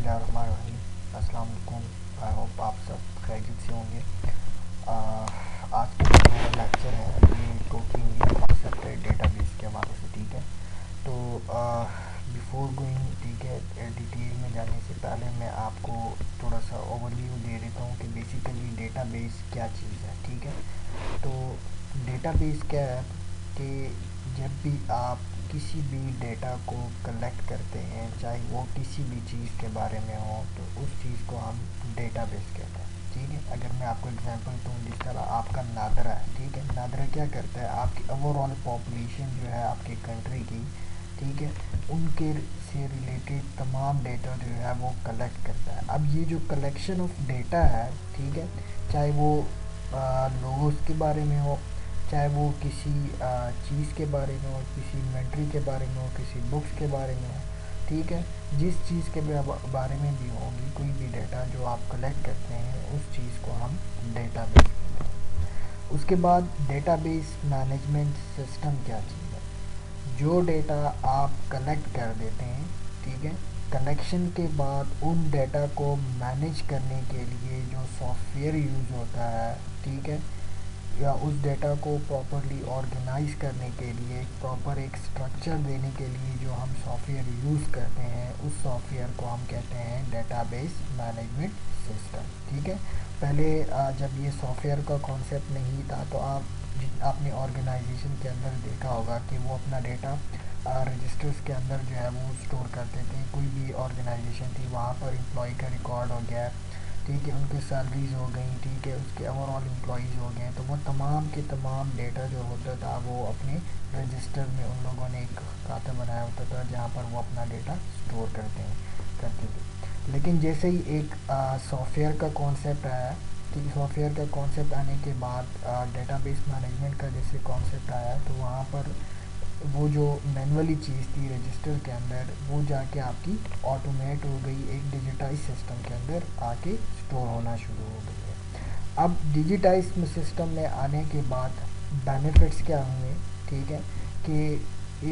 बिस्मिल्लाहिर्रहमानिर्रहीम। अस्सलाम वालेकुम। आई होप आप सब खैरियत से होंगे। आज का जो हमारा लेक्चर है ये टोटली न्यू कॉन्सेप्ट है डेटाबेस के हवाले से। ठीक है, तो बिफोर गोइंग, ठीक है, डिटेल में जाने से पहले मैं आपको थोड़ा सा ओवरव्यू दे देता हूँ कि बेसिकली डेटाबेस क्या चीज़ है। ठीक है, तो डेटाबेस क्या है कि जब भी आप किसी भी डेटा को कलेक्ट करते हैं, चाहे वो किसी भी चीज़ के बारे में हो, तो उस चीज़ को हम डेटाबेस कहते हैं। ठीक है, अगर मैं आपको एग्जांपल दूँ, जिस तरह आपका नादरा है, ठीक है, नादरा क्या करता है, आपकी ओवरऑल पॉपुलेशन जो है आपकी कंट्री की, ठीक है, उनके से रिलेटेड तमाम डेटा जो है वो कलेक्ट करता है। अब ये जो कलेक्शन ऑफ डेटा है, ठीक है, चाहे वो लोगोस के बारे में हो, चाहे वो किसी चीज़ के बारे में हो, किसी इन्वेंट्री के बारे में हो, किसी बुक्स के बारे में हो, ठीक है, जिस चीज़ के बारे में भी होगी, कोई भी डेटा जो आप कलेक्ट करते हैं, उस चीज़ को हम डेटाबेस कहते हैं। उसके बाद डेटाबेस मैनेजमेंट सिस्टम क्या चीज़ है? जो डेटा आप कलेक्ट कर देते हैं, ठीक है, कलेक्शन के बाद उन डेटा को मैनेज करने के लिए जो सॉफ्टवेयर यूज़ होता है, ठीक है, या उस डेटा को प्रॉपरली ऑर्गेनाइज करने के लिए प्रॉपर एक स्ट्रक्चर देने के लिए जो हम सॉफ्टवेयर यूज़ करते हैं, उस सॉफ्टवेयर को हम कहते हैं डेटाबेस मैनेजमेंट सिस्टम। ठीक है, पहले जब ये सॉफ्टवेयर का कॉन्सेप्ट नहीं था तो आपने ऑर्गेनाइजेशन के अंदर देखा होगा कि वो अपना डेटा रजिस्टर्स के अंदर जो है वो स्टोर करते थे। कोई भी ऑर्गेनाइजेशन थी, वहाँ पर एम्प्लॉय का रिकॉर्ड हो गया, ठीक है, उनकी सैलरीज हो गई, ठीक है, उसके ओवरऑल एम्प्लॉयज़ हो गए, तो वो तमाम के तमाम डेटा जो होता था वो अपने रजिस्टर में उन लोगों ने एक खाता बनाया होता था जहाँ पर वो अपना डेटा स्टोर करते थे। लेकिन जैसे ही एक सॉफ्टवेयर का कॉन्सेप्ट आया, कि सॉफ्टवेयर का कॉन्सेप्ट आने के बाद डेटाबेस मैनेजमेंट का जैसे कॉन्सेप्ट आया, तो वहाँ पर वो जो मैनुअली चीज़ थी रजिस्टर के अंदर, वो जाके आपकी ऑटोमेट हो गई, एक डिजिटाइज सिस्टम के अंदर आके स्टोर होना शुरू हो गई है। अब डिजिटाइज सिस्टम में आने के बाद बेनिफिट्स क्या हुए, ठीक है, कि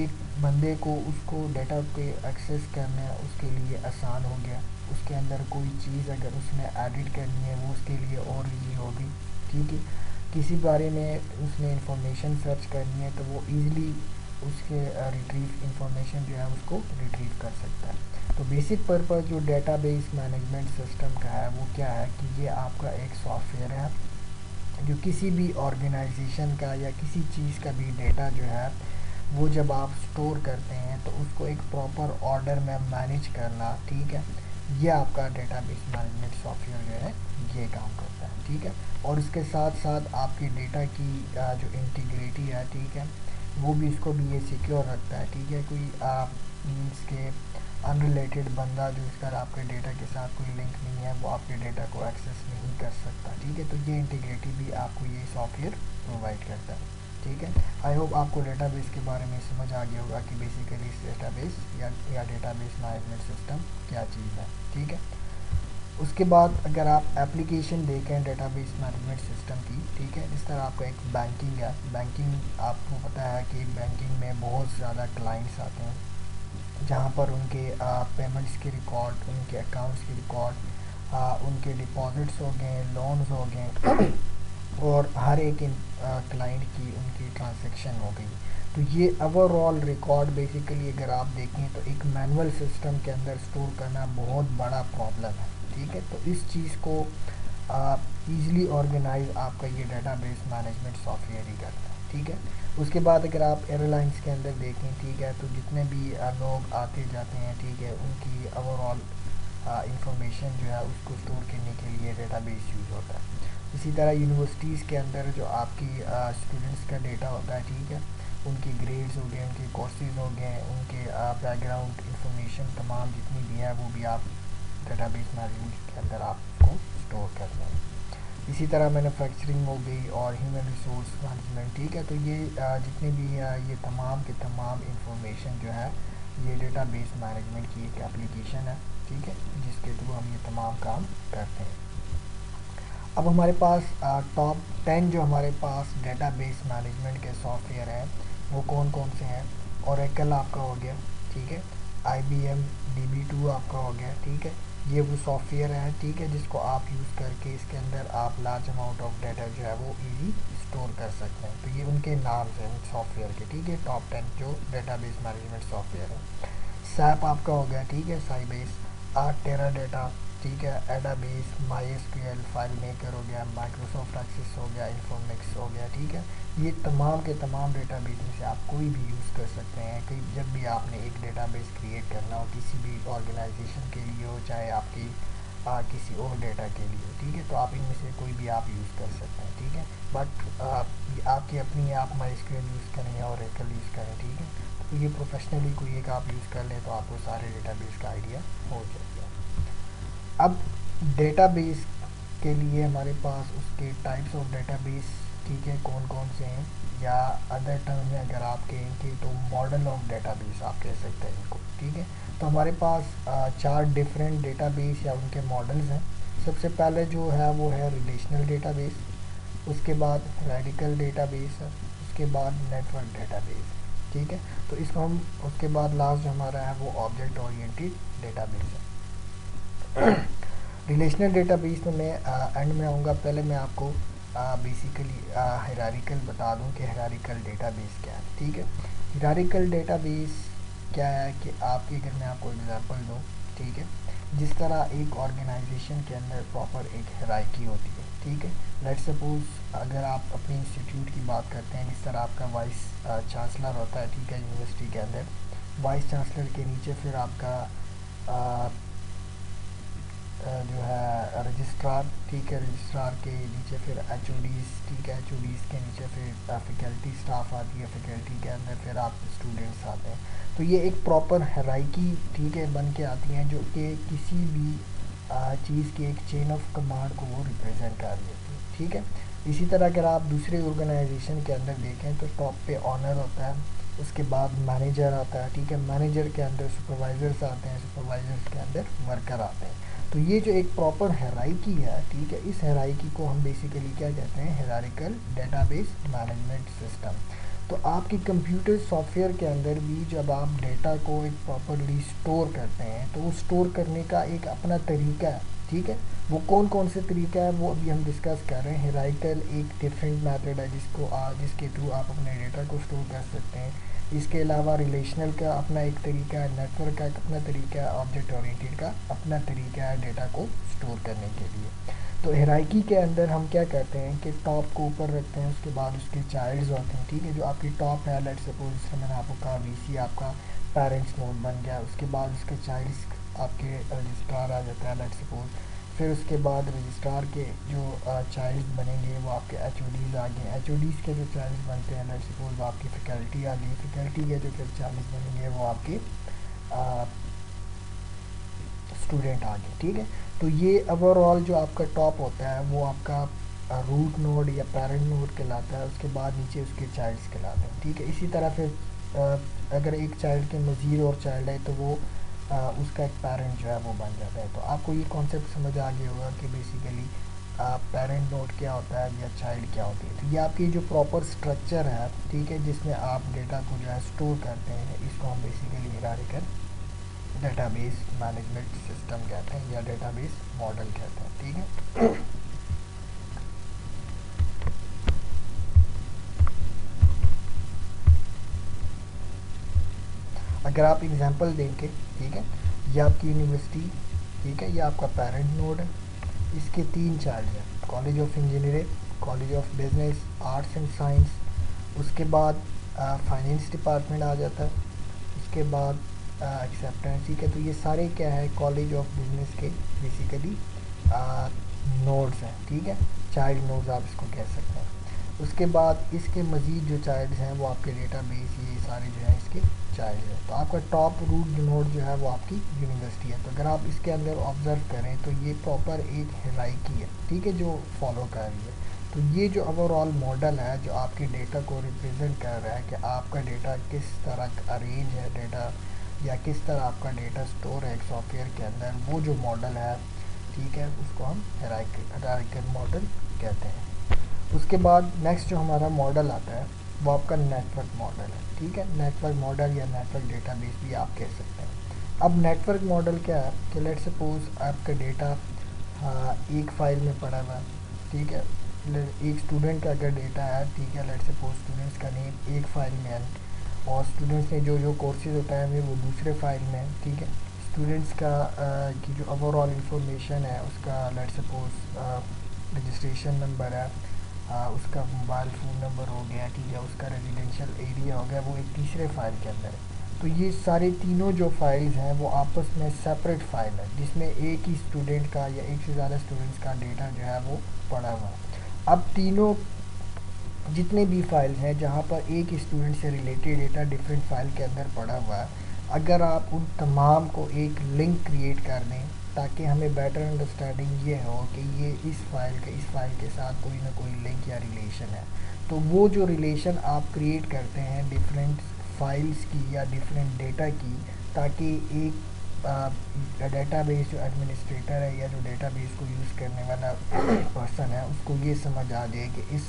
एक बंदे को उसको डेटा के एक्सेस करना उसके लिए आसान हो गया। उसके अंदर कोई चीज़ अगर उसने एडिट करनी है वो उसके लिए और ईजी होगी। ठीक है, किसी बारे में उसने इंफॉर्मेशन सर्च करनी है तो वो ईज़िली उसके रिट्रीव इंफॉर्मेशन जो है उसको रिट्रीव कर सकता है। तो बेसिक पर्पस जो डेटाबेस मैनेजमेंट सिस्टम का है वो क्या है कि ये आपका एक सॉफ्टवेयर है जो किसी भी ऑर्गेनाइजेशन का या किसी चीज़ का भी डेटा जो है वो जब आप स्टोर करते हैं तो उसको एक प्रॉपर ऑर्डर में मैनेज करना, ठीक है, ये आपका डेटाबेस मैनेजमेंट सॉफ्टवेयर जो है ये काम करता है। ठीक है, और इसके साथ साथ आपके डेटा की जो इंटीग्रिटी है, ठीक है, वो भी इसको भी ये सिक्योर रखता है। ठीक है, कोई मीन्स के अनरिलेटेड बंदा जो इसका आपके डेटा के साथ कोई लिंक नहीं है वो आपके डेटा को एक्सेस नहीं कर सकता। ठीक है, तो ये इंटीग्रिटी भी आपको ये सॉफ्टवेयर प्रोवाइड करता है। ठीक है, आई होप आपको डेटाबेस के बारे में समझ आ गया होगा कि बेसिकली डेटाबेस या डेटाबेस मैनेजमेंट सिस्टम क्या चीज़ है। ठीक है, उसके बाद अगर आप एप्लीकेशन देखें डेटाबेस मैनेजमेंट सिस्टम की, ठीक है, जिस तरह आपका एक बैंकिंग है, बैंकिंग आपको पता है कि बैंकिंग में बहुत ज़्यादा क्लाइंट्स आते हैं जहाँ पर उनके पेमेंट्स के रिकॉर्ड, उनके अकाउंट्स के रिकॉर्ड, उनके डिपॉजिट्स हो गए, लोन्स हो गए और हर एक क्लाइंट की उनकी ट्रांजैक्शन हो गई। तो ये ओवरऑल रिकॉर्ड बेसिकली अगर आप देखें तो एक मैनुअल सिस्टम के अंदर स्टोर करना बहुत बड़ा प्रॉब्लम है। ठीक है, तो इस चीज़ को ईज़िली ऑर्गेनाइज आपका ये डेटाबेस मैनेजमेंट सॉफ्टवेयर ही करता है। ठीक है, उसके बाद अगर आप एयरलाइंस के अंदर देखें, ठीक है, तो जितने भी लोग आते जाते हैं, ठीक है, उनकी ओवरऑल इंफॉर्मेशन जो है उसको स्टोर करने के लिए डेटाबेस यूज़ होता है। इसी तरह यूनिवर्सिटीज़ के अंदर जो आपकी स्टूडेंट्स का डेटा होता है, ठीक है, उनके ग्रेड्स हो गए, उनके कोर्सेज हो गए, उनके बैकग्राउंड इंफॉर्मेशन तमाम जितनी भी है वो भी आप डेटाबेस मैनेजमेंट के अंदर आपको स्टोर करना है। इसी तरह मैन्युफैक्चरिंग हो गई और ह्यूमन रिसोर्स मैनेजमेंट, ठीक है, तो ये जितने भी ये तमाम के तमाम इंफॉर्मेशन जो है ये डेटाबेस मैनेजमेंट की एक एप्लीकेशन है, ठीक है, जिसके थ्रू हम ये तमाम काम करते हैं। अब हमारे पास टॉप 10 जो हमारे पास डेटाबेस मैनेजमेंट के सॉफ्टवेयर हैं वो कौन कौन से हैं। ओरेकल आपका हो गया, ठीक है, IBM DB2 आपका हो गया, ठीक है, ये वो सॉफ्टवेयर है, ठीक है, जिसको आप यूज़ करके इसके अंदर आप लार्ज अमाउंट ऑफ डाटा जो है वो इजी स्टोर कर सकते हैं। तो ये उनके नाम हैं उन सॉफ्टवेयर के, ठीक है, टॉप 10 जो डेटाबेस मैनेजमेंट सॉफ्टवेयर है। सैप आपका हो गया, ठीक है, साइबेस, टेरा डेटा, ठीक है, एडाबेस, माई एसक्यूएल, फाइल मेकर हो गया, माइक्रोसॉफ्ट एक्सेस हो गया, इन्फॉर्मेक्स हो गया, ठीक है। ये तमाम के तमाम डेटाबेस में से आप कोई भी यूज़ कर सकते हैं कि जब भी आपने एक डेटाबेस क्रिएट करना हो किसी भी ऑर्गेनाइजेशन के लिए हो, चाहे आपकी किसी और डेटा के लिए, ठीक है, तो आप इनमें से कोई भी आप यूज़ कर सकते हैं, ठीक है। बट आपकी अपनी, आप माई एसक्यूएल यूज़ करें या ओरेकल यूज़ करें, ठीक है, तो ये प्रोफेशनली कोई एक आप यूज़ कर लें तो आपको सारे डेटाबेस का आइडिया हो जाएगा। अब डेटाबेस के लिए हमारे पास उसके टाइप्स ऑफ डेटाबेस, ठीक है, कौन कौन से हैं, या अदर टर्म में अगर आप कहें कि तो मॉडल ऑफ डेटाबेस आप कह सकते हैं इनको, ठीक है। तो हमारे पास 4 डिफरेंट डेटाबेस या उनके मॉडल्स हैं। सबसे पहले जो है वो है रिलेशनल डेटाबेस, उसके बाद रेडिकल डेटाबेस है, उसके बाद नेटवर्क डेटाबेस, ठीक है। तो इसको हम, उसके बाद लास्ट जो हमारा है वो ऑब्जेक्ट ओरिएंटेड डेटाबेस है। रिलेशनल डेटाबेस में मैं एंड में आऊँगा, पहले मैं आपको बेसिकली हायरार्किकल बता दूं कि हायरार्किकल डेटाबेस क्या है, ठीक है। हायरार्किकल डेटाबेस क्या है कि आपके, अगर मैं आपको एग्जांपल दूं, ठीक है, जिस तरह एक ऑर्गेनाइजेशन के अंदर प्रॉपर एक हायरार्की होती है, ठीक है। लेट्स सपोज अगर आप अपने इंस्टीट्यूट की बात करते हैं, जिस तरह आपका वाइस चांसलर होता है, ठीक है, यूनिवर्सिटी के अंदर वाइस चांसलर के नीचे फिर आपका जो है रजिस्ट्रार, ठीक है, रजिस्ट्रार के नीचे फिर एचओडीज़, ठीक है, एचओडीज़ के नीचे फिर फैकल्टी स्टाफ आती है, फैकल्टी के अंदर फिर आप स्टूडेंट्स आते हैं। तो ये एक प्रॉपर हायरार्की, ठीक है, बन के आती हैं जो कि किसी भी चीज़ की एक चेन ऑफ कमांड को वो रिप्रेजेंट कर देती है, ठीक है। इसी तरह अगर आप दूसरे ऑर्गेनाइजेशन के अंदर देखें तो टॉप पे ऑनर होता है, उसके बाद मैनेजर आता है, ठीक है, मैनेजर के अंदर सुपरवाइजर्स आते हैं, सुपरवाइजर्स के अंदर वर्कर आते हैं। तो ये जो एक प्रॉपर हायरार्की है, ठीक है, इस हायरार्की को हम बेसिकली क्या कहते हैं, हायरार्किकल डेटाबेस मैनेजमेंट सिस्टम। तो आपकी कंप्यूटर सॉफ्टवेयर के अंदर भी जब आप डेटा को एक प्रॉपरली स्टोर करते हैं तो वो स्टोर करने का एक अपना तरीका है, ठीक है। वो कौन कौन से तरीका है वो अभी हम डिस्कस कर रहे हैं। हायरार्किकल एक डिफरेंट मेथड है जिसके थ्रू आप अपने डेटा को स्टोर कर सकते हैं। इसके अलावा रिलेशनल का अपना एक तरीका है, नेटवर्क का अपना तरीका है, ऑब्जेक्ट ओरिएंटेड का अपना तरीका है डेटा को स्टोर करने के लिए। तो हायरार्की के अंदर हम क्या करते हैं कि टॉप को ऊपर रखते हैं, उसके बाद उसके चाइल्ड्स होते हैं, ठीक है। जो आपकी टॉप है, लेट्स सपोज जिसमें मैंने आपको कहा वीसी आपका पेरेंट्स नोड बन गया, उसके बाद उसके चाइल्ड्स आपके रजिस्ट्रार आ जाता है, लेट्स सपोज। फिर उसके बाद रजिस्ट्रार के जो चाइल्ड बनेंगे वो आपके एचओडीज़ आ गए, एचओडीज़ के जो चाइल्ड बनते हैं, लेट्स सपोज वो आपकी फैकल्टी आ गई, फैकल्टी के जो फिर चाइल्ड बनेंगे वो आपके स्टूडेंट आ गए, ठीक है। तो ये ओवरऑल जो आपका टॉप होता है वो आपका रूट नोड या पेरेंट नोड कहलाता है, उसके बाद नीचे उसके चाइल्ड्स कहलाते हैं, ठीक है। इसी तरह फिर अगर एक चाइल्ड के मज़ीद और चाइल्ड है तो वो उसका एक पेरेंट जो है वो बन जाता है। तो आपको ये कॉन्सेप्ट समझ आ गया होगा कि बेसिकली पेरेंट नोड क्या होता है या चाइल्ड क्या होती है। तो ये आपकी जो प्रॉपर स्ट्रक्चर है, ठीक है, जिसमें आप डेटा को जो है स्टोर करते हैं, इसको हम basically hierarchical database management system कहते हैं या डेटाबेस मॉडल कहते हैं, ठीक है। अगर आप एग्जांपल देंगे, ठीक है, ये आपकी यूनिवर्सिटी, ठीक है, ये आपका पेरेंट नोड है, इसके 3 चाइल्ड हैं, college of engineering, college of business arts and science, उसके बाद फाइनेंस डिपार्टमेंट आ जाता है, उसके बाद एक्सेप्टेंस, ठीक है। तो ये सारे क्या है, कॉलेज ऑफ बिजनेस के बेसिकली नोड्स हैं, ठीक है, चाइल्ड नोड्स आप इसको कह सकते हैं। उसके बाद इसके मज़ीद जो चाइल्ड्स हैं वो आपके डेटाबेस, ये सारे जो हैं इसके चाइल्ड हैं। तो आपका टॉप रूट नोड जो है वो आपकी यूनिवर्सिटी है। तो अगर आप इसके अंदर ऑब्जर्व करें तो ये प्रॉपर एक हायरार्की है, ठीक है, जो फॉलो कर रही है। तो ये जो ओवरऑल मॉडल है जो आपके डेटा को रिप्रेजेंट कर रहा है कि आपका डेटा किस तरह अरेंज है, डेटा या किस तरह आपका डेटा स्टोर है एक सॉफ्टवेयर के अंदर, वो जो मॉडल है, ठीक है, उसको हम हायरार्किकल मॉडल कहते हैं। उसके बाद नेक्स्ट जो हमारा मॉडल आता है वो आपका नेटवर्क मॉडल है, ठीक है। नेटवर्क मॉडल या नेटवर्क डेटाबेस भी आप कह सकते हैं। अब नेटवर्क मॉडल क्या है कि लेट सपोज आपका डेटा एक फाइल में पड़ा हुआ है, ठीक है। एक स्टूडेंट का अगर डेटा है, ठीक है, लेट सपोज स्टूडेंट्स का नेम एक फाइल में है और स्टूडेंट्स ने जो जो कोर्सेज उठाए हुए वो दूसरे फाइल में है, ठीक है। स्टूडेंट्स का की जो ओवरऑल इंफॉर्मेशन है उसका लेट सपोज रजिस्ट्रेशन नंबर है, उसका मोबाइल फ़ोन नंबर हो गया, ठीक है, उसका रेजिडेंशियल एरिया हो गया, वो एक तीसरे फाइल के अंदर है। तो ये सारे तीनों जो फाइल्स हैं वो आपस में सेपरेट फाइल है जिसमें एक ही स्टूडेंट का या एक से ज़्यादा स्टूडेंट्स का डेटा जो है वो पड़ा हुआ है। अब तीनों जितने भी फाइल्स हैं जहाँ पर एक स्टूडेंट से रिलेटेड डेटा डिफरेंट फाइल के अंदर पड़ा हुआ है, अगर आप उन तमाम को एक लिंक क्रिएट कर दें ताकि हमें बेटर अंडरस्टैंडिंग ये हो कि ये इस फाइल के साथ कोई ना कोई लिंक या रिलेशन है, तो वो जो रिलेशन आप क्रिएट करते हैं डिफरेंट फाइल्स की या डिफरेंट डेटा की, ताकि एक डेटाबेस जो एडमिनिस्ट्रेटर है या जो डेटाबेस को यूज़ करने वाला पर्सन है उसको ये समझ आ जाए कि इस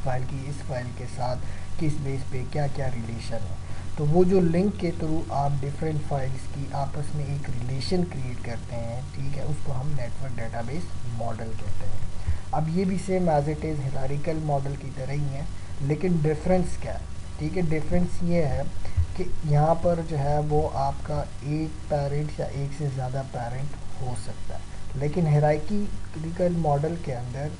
फाइल की इस फाइल के साथ किस बेस पे क्या क्या रिलेशन है। तो वो जो लिंक के थ्रू आप डिफरेंट फाइल्स की आपस में एक रिलेशन क्रिएट करते हैं, ठीक है, उसको हम नेटवर्क डेटाबेस मॉडल कहते हैं। अब ये भी same as it is hierarchical model की तरह ही है, लेकिन डिफरेंस क्या है, ठीक है, डिफरेंस ये है कि यहाँ पर जो है वो आपका एक पेरेंट या एक से ज़्यादा पेरेंट हो सकता है, लेकिन हिरारिकल मॉडल के अंदर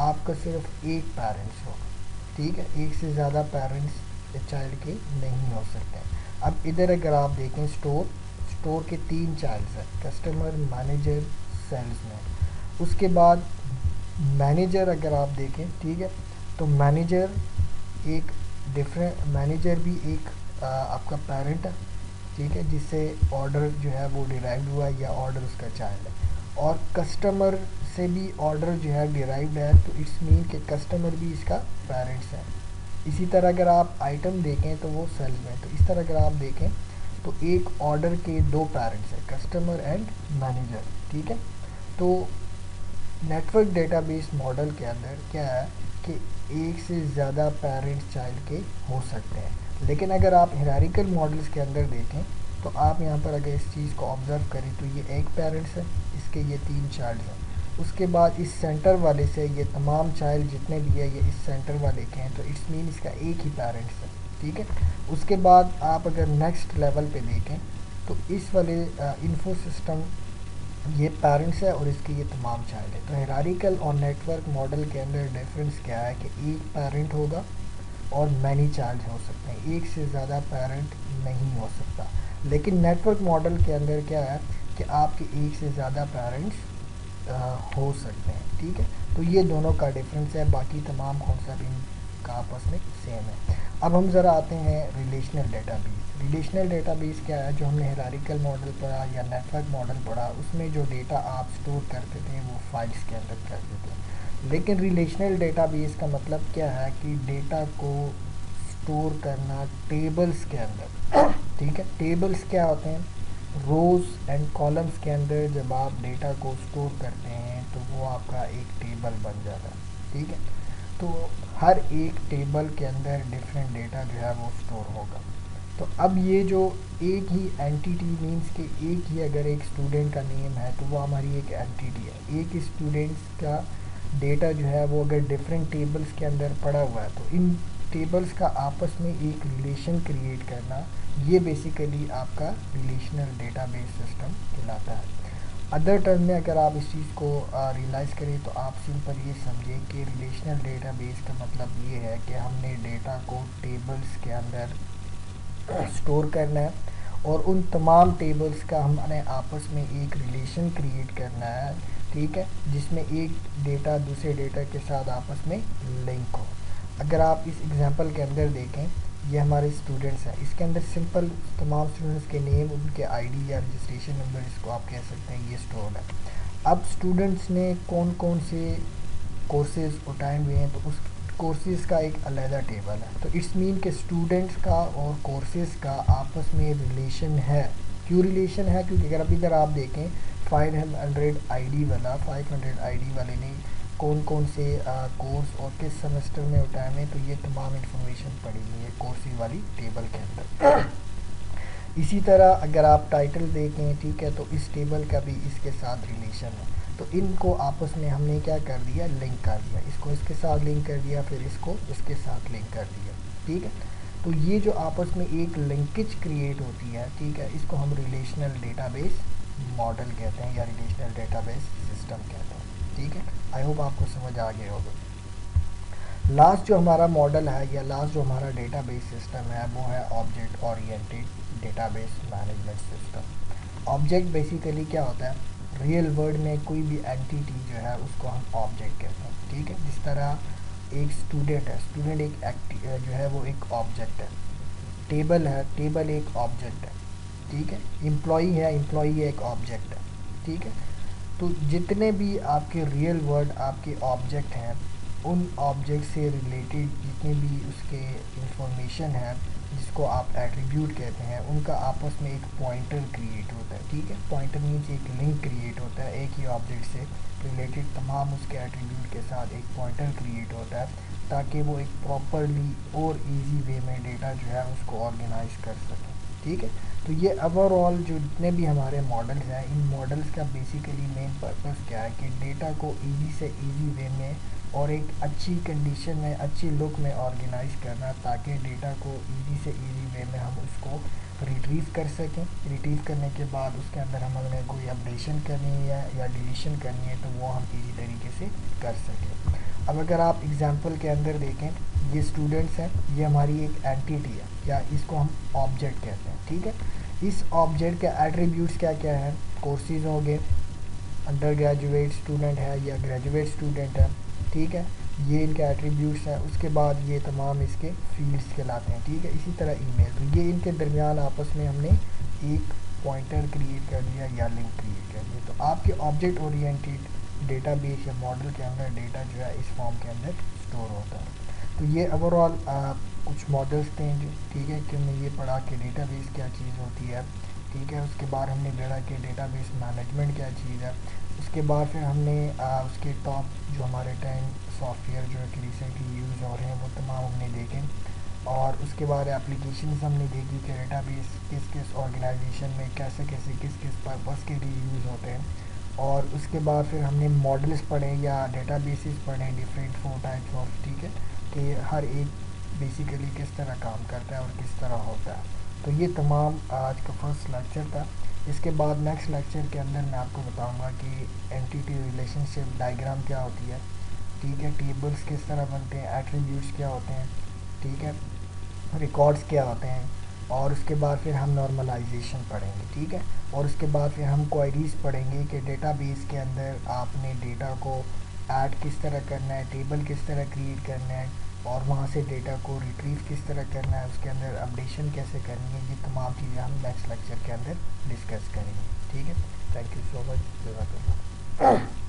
आपका सिर्फ एक पेरेंट्स होगा, ठीक है, एक से ज़्यादा पेरेंट्स चाइल्ड के नहीं हो सकते। अब इधर अगर आप देखें स्टोर के तीन चाइल्ड्स हैं, कस्टमर, मैनेजर, सेल्समैन। उसके बाद मैनेजर अगर आप देखें, ठीक है, तो मैनेजर भी एक आपका पेरेंट है, ठीक है, जिससे ऑर्डर जो है वो डिराइव हुआ या ऑर्डर उसका चाइल्ड है। और कस्टमर से भी ऑर्डर जो है डिराइव्ड है, तो इट्स मीन कि कस्टमर भी इसका पेरेंट्स है। इसी तरह अगर आप आइटम देखें तो वो सेल्स में, तो इस तरह अगर आप देखें तो एक ऑर्डर के दो पेरेंट्स हैं, कस्टमर एंड मैनेजर, ठीक है। तो नेटवर्क डेटाबेस मॉडल के अंदर क्या है कि एक से ज़्यादा पेरेंट्स चाइल्ड के हो सकते हैं, लेकिन अगर आप हिरारिकल मॉडल्स के अंदर देखें तो आप यहाँ पर अगर इस चीज़ को ऑब्ज़र्व करें तो ये एक पेरेंट्स है, इसके ये तीन चाइल्ड हैं, उसके बाद इस सेंटर वाले से ये तमाम चाइल्ड जितने भी है ये इस सेंटर वाले के हैं, तो इट्स मीन इसका एक ही पेरेंट्स है, ठीक है। उसके बाद आप अगर नेक्स्ट लेवल पे देखें तो इस वाले इन्फो सिस्टम ये पेरेंट्स है और इसके ये तमाम चाइल्ड है। तो हिरारिकल और नेटवर्क मॉडल के अंदर डिफरेंस क्या है कि एक पेरेंट होगा और मैनी चाइल्ड हो सकते हैं, एक से ज़्यादा पेरेंट नहीं हो सकता। लेकिन नेटवर्क मॉडल के अंदर क्या है कि आपके एक से ज़्यादा पेरेंट्स हो सकते हैं, ठीक है। तो ये दोनों का डिफरेंस है, बाकी तमाम कॉन्सेप्ट इनका आपस में सेम है। अब हम ज़रा आते हैं रिलेशनल डेटाबेस। रिलेशनल डेटाबेस क्या है, जो हमने हिरारिकल मॉडल पढ़ा या नेटवर्क मॉडल पढ़ा उसमें जो डेटा आप स्टोर करते थे वो फाइल्स के अंदर करते थे, लेकिन रिलेशनल डेटाबेस का मतलब क्या है कि डेटा को स्टोर करना टेबल्स के अंदर, ठीक है। टेबल्स क्या होते हैं, रोज़ एंड कॉलम्स के अंदर जब आप डेटा को स्टोर करते हैं तो वो आपका एक टेबल बन जाता है, ठीक है। तो हर एक टेबल के अंदर डिफरेंट डेटा जो है वो स्टोर होगा। तो अब ये जो एक ही एंटिटी मीन्स कि एक ही अगर एक स्टूडेंट का नेम है तो वो हमारी एक एंटिटी है। एक स्टूडेंट्स का डेटा जो है वो अगर डिफरेंट टेबल्स के अंदर पड़ा हुआ है तो इन टेबल्स का आपस में एक रिलेशन क्रिएट करना, ये बेसिकली आपका रिलेशनल डेटाबेस सिस्टम कहलाता है। अदर टर्म में अगर आप इस चीज़ को रियलाइज़ करें तो आप सिंपल ये समझें कि रिलेशनल डेटाबेस का मतलब ये है कि हमने डेटा को टेबल्स के अंदर स्टोर करना है और उन तमाम टेबल्स का हमने आपस में एक रिलेशन क्रिएट करना है, ठीक है, जिसमें एक डेटा दूसरे डेटा के साथ आपस में लिंक हो। अगर आप इस एग्जांपल के अंदर देखें, ये हमारे स्टूडेंट्स हैं, इसके अंदर सिंपल तमाम स्टूडेंट्स के नेम, उनके आईडी या रजिस्ट्रेशन नंबर, इसको आप कह सकते हैं, ये स्टोर है। अब स्टूडेंट्स ने कौन कौन से कोर्सेज उठाए हुए हैं तो उस कोर्सेज का एक अलहदा टेबल है। तो इट्स मीन के स्टूडेंट्स का और कोर्सेज का आपस में रिलेशन है। क्यों रिलेशन है, क्योंकि अगर अभी इधर आप देखें 500 आईडी वाले ने कौन कौन से कोर्स और किस सेमेस्टर में उठाए हैं, तो ये तमाम इंफॉर्मेशन पड़ी हुई है कोर्सेज वाली टेबल के अंदर। इसी तरह अगर आप टाइटल देखें, ठीक है, तो इस टेबल का भी इसके साथ रिलेशन है, तो इनको आपस में हमने क्या कर दिया, लिंक कर दिया, इसको इसके साथ लिंक कर दिया, फिर इसको इसके साथ लिंक कर दिया, ठीक है। तो ये जो आपस में एक लिंकेज क्रिएट होती है, ठीक है, इसको हम रिलेशनल डेटाबेस मॉडल कहते हैं या रिलेशनल डेटाबेस सिस्टम कहते हैं, ठीक है। आई होप आपको समझ आ गया होगा। लास्ट जो हमारा मॉडल है या लास्ट जो हमारा डेटाबेस सिस्टम है वो है object oriented database management system. Object basically क्या होता है, रियल वर्ल्ड में कोई भी एंटिटी जो है उसको हम ऑब्जेक्ट कहते हैं, ठीक है। जिस तरह एक स्टूडेंट है, स्टूडेंट एक जो है वो एक ऑब्जेक्ट है, टेबल है, टेबल एक ऑब्जेक्ट है, ठीक है। एम्प्लॉई है, एम्प्लॉई एक ऑब्जेक्ट है, ठीक है। तो जितने भी आपके रियल वर्ल्ड आपके ऑब्जेक्ट हैं, उन ऑब्जेक्ट से रिलेटेड जितने भी उसके इंफॉर्मेशन है जिसको आप एट्रीब्यूट कहते हैं, उनका आपस में एक पॉइंटर क्रिएट होता है, ठीक है। पॉइंटर मीन्स एक लिंक क्रिएट होता है, एक ही ऑब्जेक्ट से रिलेटेड तमाम उसके एट्रीब्यूट के साथ एक पॉइंटर क्रिएट होता है, ताकि वो एक प्रॉपरली और इजी वे में डेटा जो है उसको ऑर्गेनाइज कर सकें, ठीक है। तो ये ओवरऑल जो जितने भी हमारे मॉडल्स हैं, इन मॉडल्स का बेसिकली मेन पर्पस क्या है कि डेटा को इजी से इजी वे में और एक अच्छी कंडीशन में, अच्छी लुक में ऑर्गेनाइज करना, ताकि डेटा को इजी से इजी वे में हम उसको रिट्रीव कर सकें। रिट्रीव करने के बाद उसके अंदर हमें कोई अपडेशन करनी है या डिलीशन करनी है तो वो हम इजी तरीके से कर सकें। अब अगर आप एग्जांपल के अंदर देखें, ये स्टूडेंट्स हैं, ये हमारी एक एंटिटी है या इसको हम ऑब्जेक्ट कहते हैं, ठीक है। इस ऑब्जेक्ट के एट्रीब्यूट्स क्या क्या हैं, कोर्सेज हो गए, अंडर ग्रेजुएट स्टूडेंट है या ग्रेजुएट स्टूडेंट है, ठीक है, ये इनके एट्रीब्यूट्स हैं। उसके बाद ये तमाम इसके फील्ड्स कहलाते हैं, ठीक है। इसी तरह ईमेल, तो ये इनके दरमियान आपस में हमने एक पॉइंटर क्रिएट कर दिया या लिंक क्रिएट कर दिया। तो आपके ऑब्जेक्ट ओरिएंटेड डेटाबेस या मॉडल के अंदर डेटा जो है इस फॉर्म के अंदर स्टोर होता है। तो ये ओवरऑल कुछ मॉडल्स थे जो, ठीक है, कि हमने ये पढ़ा कि डेटाबेस क्या चीज़ होती है, ठीक है। उसके बाद हमने पढ़ा कि डेटाबेस मैनेजमेंट क्या चीज़ है। उसके बाद फिर हमने उसके टॉप जो हमारे 10 सॉफ्टवेयर जो है कि रिसेंटली यूज़ हो रहे हैं वो तमाम हमने देखे, और उसके बाद एप्लीकेशन हमने देखी कि डेटाबेस किस किस ऑर्गेनाइजेशन में कैसे कैसे किस किस पर्पस के लिए यूज़ होते हैं। और उसके बाद फिर हमने मॉडल्स पढ़े या डेटाबेसेस पढ़े, डिफरेंट 4 टाइप्स ऑफ, ठीक है, कि हर एक बेसिकली किस तरह काम करता है और किस तरह होता है। तो ये तमाम आज का फर्स्ट लेक्चर था। इसके बाद नेक्स्ट लेक्चर के अंदर मैं आपको बताऊंगा कि एंटिटी रिलेशनशिप डायग्राम क्या होती है, ठीक है, टेबल्स किस तरह बनते हैं, एट्रीब्यूट्स क्या होते हैं, ठीक है, रिकॉर्ड्स क्या होते हैं, और उसके बाद फिर हम नॉर्मलाइजेशन पढ़ेंगे, ठीक है। और उसके बाद फिर हम क्वेरीज पढ़ेंगे कि डेटाबेस के अंदर आपने डेटा को ऐड किस तरह करना है, टेबल किस तरह क्रिएट करना है, और वहाँ से डेटा को रिट्रीव किस तरह करना है, उसके अंदर अपडेशन कैसे करनी है। ये तमाम चीज़ें हम नेक्स्ट लेक्चर के अंदर डिस्कस करेंगे, ठीक है। Thank you so much.